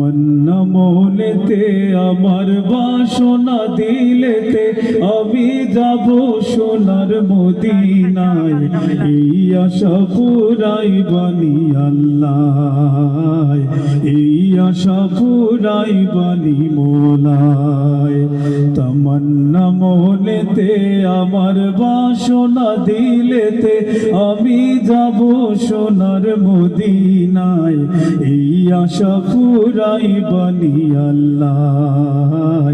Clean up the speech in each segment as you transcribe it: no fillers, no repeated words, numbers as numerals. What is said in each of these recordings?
মনেতে আমার বাসনা দিলেতে আমি যাব সোনার মদিনায় এই আশা পুরাই বানি আল্লাহ এই আশা পুরাই বানি মোলায় তমন্না মনেতে আমার বাসনা দিলেতে আমি যাব সোনার মদিনায় এই আশা পুরাই বানি আল্লাহ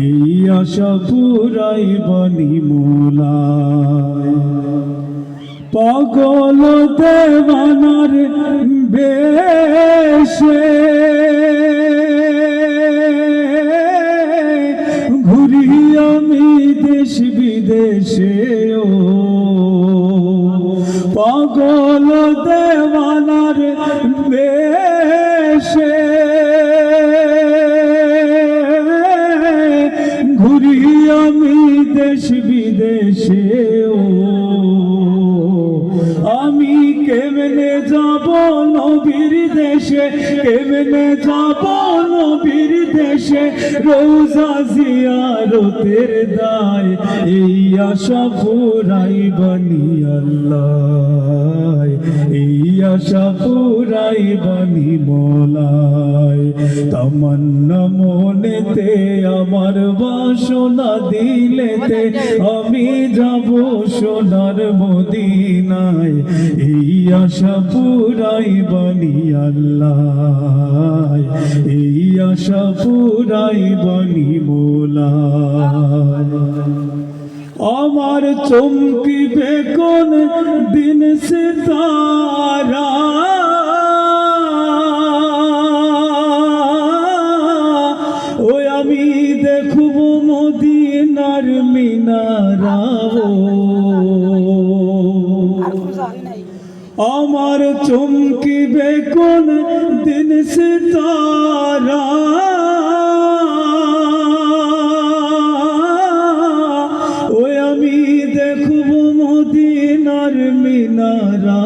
এই আশা পুরাই বানি মোলায় পাগল দেওয়ানার বেশে ঘুরি আমি দেশ বিদেশে ও পাগল দেওয়ানার বেশে ঘুরি আমি দেশ বিদেশে ও আমি কেমনে যাব নবীর দেশে কেমনে যাব নবীর দেশে রোজা জিয়ারতের দায় এই আশা পুরাই বানি আল্লাহ এই আশা পুরাই বানি মোলায় তমন্না মনেতে আমার বাসনা দিলেতে আমি যাব সোনার মদিনায় এই আশা পুরাই বানি আল্লাহ এই আশা পুরাই বানি মোলায় আমার চমকিবে কোন দিন সিতারা ওই আমি দেখব মদিনার মিনারা আমার চমকিবে কোন দিন সিতারা ওই আমি দেখব মদিনার মিনারা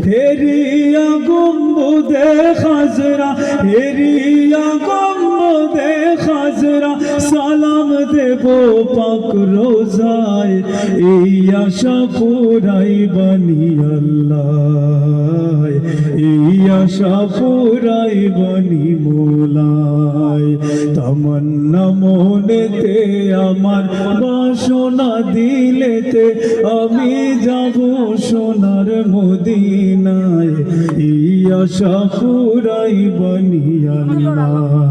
হেরিয়া গম্বুদে খাজরা হেরিয়া গম্বুদে খাজরা সালাম দেব পাক রোজায় এই আশা পুরাই বানি আল্লাহ এই আশা পুরাই বানি মোলায় তমন্না মনেতে আমার বাসনা দিলেতে আমি যাব সোনার মদিনায় এই আশা পুরাই বানি আল্লাহ